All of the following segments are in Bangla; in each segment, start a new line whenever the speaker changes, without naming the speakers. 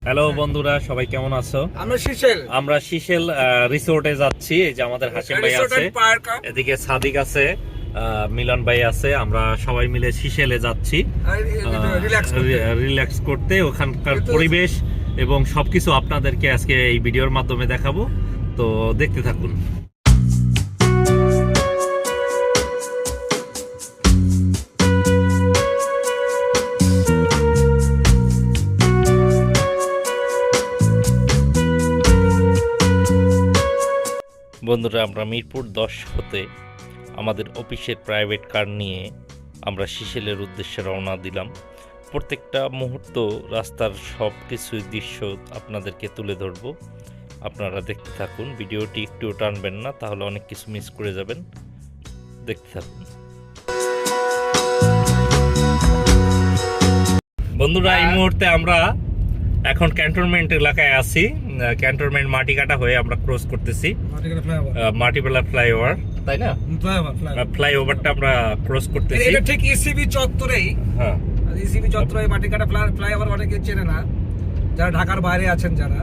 হ্যালো বন্ধুরা, সবাই কেমন আছো? আমরা শিশেল রিসোর্টে যাচ্ছি। এই যে আমাদের হাসিম ভাই আছে, এদিকে সাদিক আছে, মিলন ভাই আছে। আমরা সবাই মিলে শিশেলে যাচ্ছি রিল্যাক্স করতে। ওখানকার পরিবেশ এবং সবকিছু আপনাদেরকে আজকে এই ভিডিওর মাধ্যমে দেখাবো, তো দেখতে থাকুন। বন্ধুরা, আমরা মিরপুর 10 হতে আমাদের অফিসের প্রাইভেট কার নিয়ে আমরা শিশেলের উদ্দেশ্যে রওনা দিলাম। প্রত্যেকটা মুহূর্ত রাস্তার সব কিছু দৃশ্য আপনাদেরকে তুলে ধরব। আপনারা দেখতে থাকুন, ভিডিওটি একটুও টানবেন না, তাহলে অনেক কিছু মিস করে যাবেন। দেখতে থাকুন বন্ধুরা। এই মুহূর্তে আমরা এখন ক্যান্টনমেন্ট এলাকায় আছি। ক্যান্টনমেন্ট মাটিকাটা হয়ে আমরা ক্রস করতেছি মাটিবেলা ফ্লাইওভার, তাই না? ফ্লাইওভারটা আমরা ক্রস করতেছি।
এটা ঠিক ইসিবি চত্বরেই।
হ্যাঁ,
ইসিবি চত্বরে মাটিকাটা ফ্লাইওভার অনেকে চেনে না, যারা ঢাকার বাইরে আছেন যারা।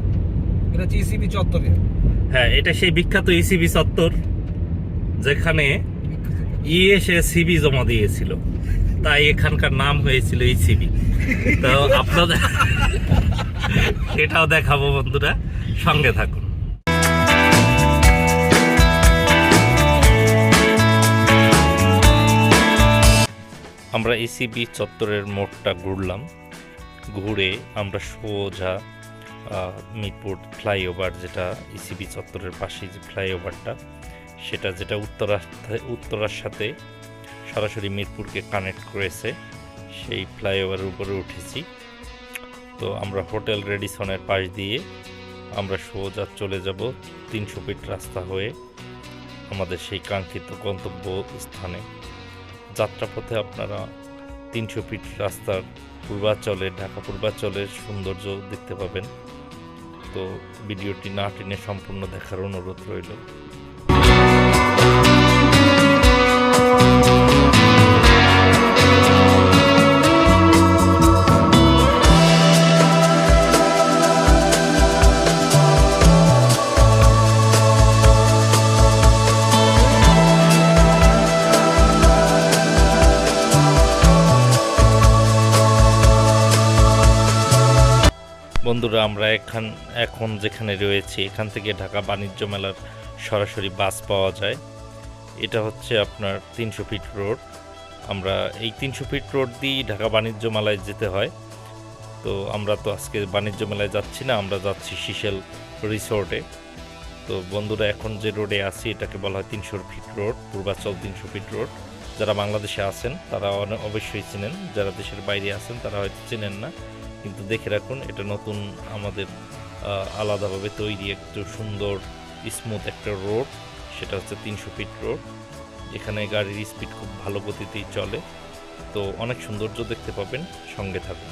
এটা হচ্ছে ইসিবি চত্বরে।
হ্যাঁ, এটা সেই বিখ্যাত ইসিবি চত্বর যেখানে এসে সিবি জমা দিয়েছিল, তাই এখানকার নাম হয়েছিল ইসিবি। তো আপনাদের এটাও দেখাবো বন্ধুরা, সঙ্গে থাকুন। আমরা ইসিবি চত্বরের মোড়টা ঘুরলাম, ঘুরে আমরা সোজা মিরপুর ফ্লাইওভার, যেটা ইসিবি চত্বরের পাশে যে ফ্লাইওভারটা, সেটা যেটা উত্তরার সাথে সরাসরি মিরপুরকে কানেক্ট করেছে, সেই ফ্লাইওভারের উপরে উঠেছি। তো আমরা হোটেল রেডিসনের পাশ দিয়ে আমরা সোজা চলে যাব 300 ফিট রাস্তা হয়ে আমাদের সেই কাঙ্ক্ষিত গন্তব্য স্থানে। যাত্রাপথে আপনারা 300 ফিট রাস্তার পূর্বাঞ্চলের, ঢাকা পূর্বাঞ্চলের সৌন্দর্য দেখতে পাবেন। তো ভিডিওটি না টেনে সম্পূর্ণ দেখার অনুরোধ রইল। বন্ধুরা, আমরা এখন যেখানে রয়েছি, এখান থেকে ঢাকা বাণিজ্য মেলার সরাসরি বাস পাওয়া যায়। এটা হচ্ছে আপনার 300 ফিট রোড। আমরা এই 300 ফিট রোড দিয়েই ঢাকা বাণিজ্য মেলায় যেতে হয়। তো আমরা তো আজকে বাণিজ্য মেলায় যাচ্ছি না, আমরা যাচ্ছি শিশেল রিসোর্টে। তো বন্ধুরা, এখন যে রোডে আছি এটাকে বলা হয় 300 fit road, Purbachal 300 fit road. যারা বাংলাদেশে আছেন তারা অবশ্যই চেনেন, যারা দেশের বাইরে আছেন তারা হয়তো চেনেন না, কিন্তু দেখে রাখুন, এটা নতুন আমাদের আলাদাভাবে তৈরি একটু সুন্দর স্মুথ একটা রোড। সেটা হচ্ছে 300 ফিট রোড, যেখানে গাড়ির স্পিড খুব ভালো গতিতেই চলে। তো অনেক সৌন্দর্য দেখতে পাবেন, সঙ্গে থাকুন।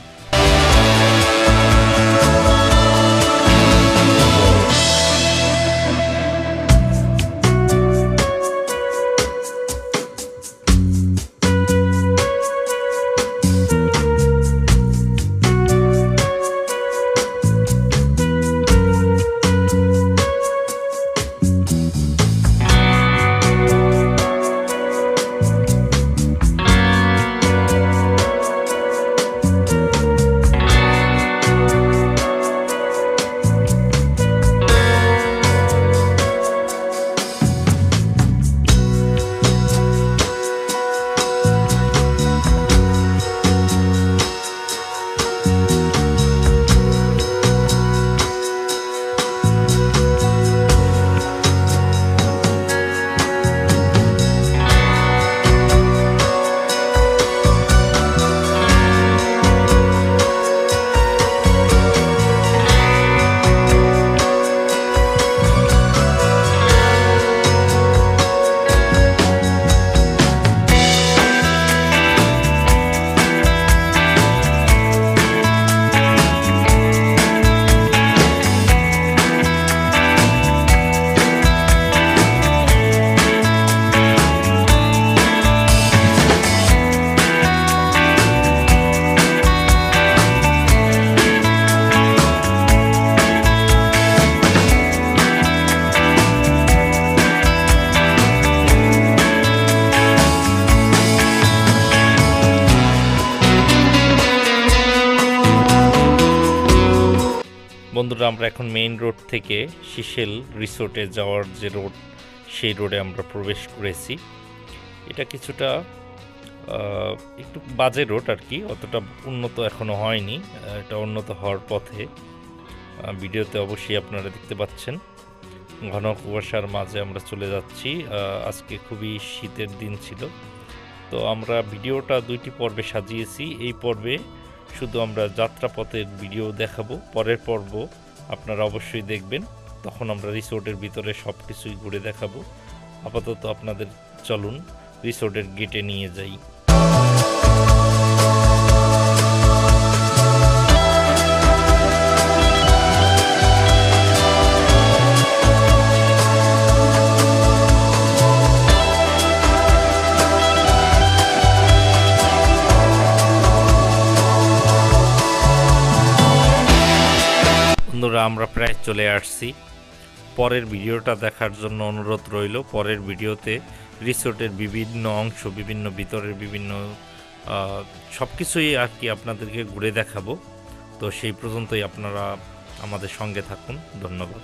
বন্ধুরা, আমরা এখন মেইন রোড থেকে সিশেল রিসোর্টে যাওয়ার যে রোড, সেই রোডে আমরা প্রবেশ করেছি। এটা কিছুটা একটু বাজে রোড আর কি, অতটা উন্নত এখনও হয়নি। এটা উন্নত হওয়ার পথে। ভিডিওতে অবশ্যই আপনারা দেখতে পাচ্ছেন ঘন কুয়াশার মাঝে আমরা চলে যাচ্ছি। আজকে খুবই শীতের দিন ছিল, তো আমরা ভিডিওটা 2টি পর্বে সাজিয়েছি। এই পর্বে শুধু আমরা যাত্রাপথের ভিডিও দেখাবো, পরের পর্ব আপনারা অবশ্যই দেখবেন, তখন আমরা রিসোর্টের ভিতরে সব কিছুই ঘুরে দেখাবো। আপাতত আপনাদের চলুন রিসোর্টের গেটে নিয়ে যাই। বন্ধুরা, আমরা প্রায় চলে আসছি। পরের ভিডিওটা দেখার জন্য অনুরোধ রইল। পরের ভিডিওতে রিসোর্টের বিভিন্ন অংশ, বিভিন্ন ভিতরের বিভিন্ন সব কিছুই আর কি আপনাদেরকে ঘুরে দেখাবো। তো সেই পর্যন্তই আপনারা আমাদের সঙ্গে থাকুন। ধন্যবাদ।